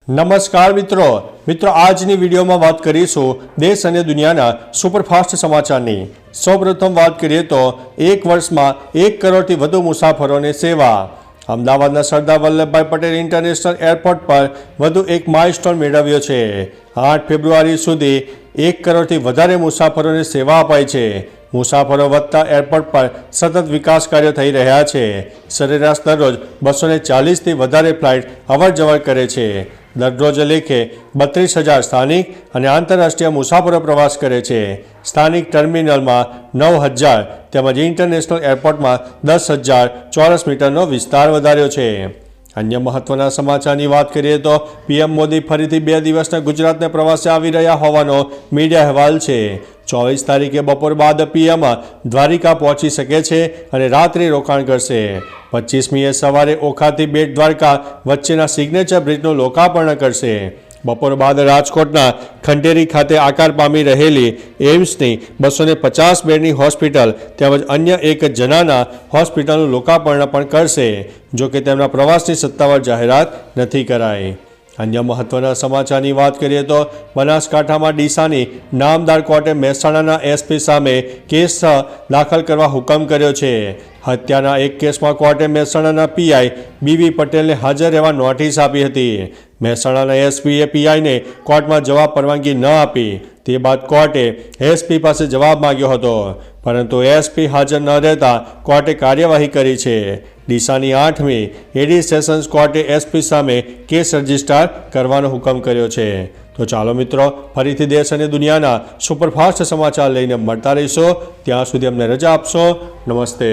નમસ્કાર મિત્રો આજની વિડીયોમાં વાત કરીશું દેશ અને દુનિયાના સુપરફાસ્ટ સમાચારની। સૌપ્રથમ વાત કરીએ તો એક વર્ષમાં 1 કરોડથી વધુ મુસાફરોને સેવા। અમદાવાદના સરદાર વલ્લભભાઈ પટેલ ઇન્ટરનેશનલ એરપોર્ટ પર વધુ એક માઇલસ્ટોન મેળવ્યો છે। 8 ફેબ્રુઆરી સુધી 1 કરોડથી વધારે મુસાફરોને સેવા અપાઈ છે। મુસાફરો વધતા એરપોર્ટ પર સતત વિકાસ કાર્યો થઈ રહ્યા છે। સરેરાશ દરરોજ 240થી વધારે ફ્લાઇટ અવરજવર કરે છે। દરરોજ લેખે 32,000 સ્થાનિક અને આંતરરાષ્ટ્રીય મુસાફરો પ્રવાસ કરે છે। સ્થાનિક ટર્મિનલમાં 9,000 તેમજ ઇન્ટરનેશનલ એરપોર્ટમાં 10,000 ચોરસ મીટરનો વિસ્તાર વધાર્યો છે। અન્ય મહત્વના સમાચારની વાત કરીએ તો પીએમ મોદી ફરીથી 2 દિવસના ગુજરાતના પ્રવાસે આવી રહ્યા હોવાનો મીડિયા અહેવાલ છે। 24 તારીખે બપોર બાદ પીએમ દ્વારિકા પહોંચી શકે છે અને રાત્રે રોકાણ કરશે। 25મીએ સવારે ઓખાથી બેટ દ્વારકા વચ્ચેના સિગ્નેચર બ્રિજનું લોકાર્પણ કરશે। બપોર બાદ રાજકોટના ખંડેરી ખાતે આકાર પામી રહેલી એમ્સની 250 બેડની હોસ્પિટલ તેમજ અન્ય એક જનાના હોસ્પિટલનું લોકાર્પણ પણ કરશે। જો કે તેમના પ્રવાસની સત્તાવાર જાહેરાત નથી કરાઈ। અન્ય મહત્વના સમાચારની વાત કરીએ તો બનાસકાંઠામાં ડીસાની નામદાર કોર્ટે મહેસાણાના એસપી સામે કેસ દાખલ કરવા હુકમ કર્યો છે। હત્યાના એક કેસમાં કોર્ટે મહેસાણાના પીઆઈ બીવી પટેલને હાજર રહેવા નોટિસ આપી હતી। મહેસાણાના એસપીએ પીઆઈને કોર્ટમાં જવાબ પરવાનગી ન આપી। તે બાદ કોર્ટે એસપી પાસે જવાબ માંગ્યો હતો, પરંતુ એસપી હાજર ન રહેતા કોર્ટે કાર્યવાહી કરી છે। ડીસાની 8મી એડી સેશન્સ કોર્ટે એસપી સામે કેસ રજીસ્ટર કરવાનો હુકમ કર્યો છે। તો ચાલો મિત્રો, ફરીથી દેશ અને દુનિયાના સુપરફાસ્ટ સમાચાર લઈને મળતા રહીશો। ત્યાં સુધી અમને રજા આપશો। નમસ્તે।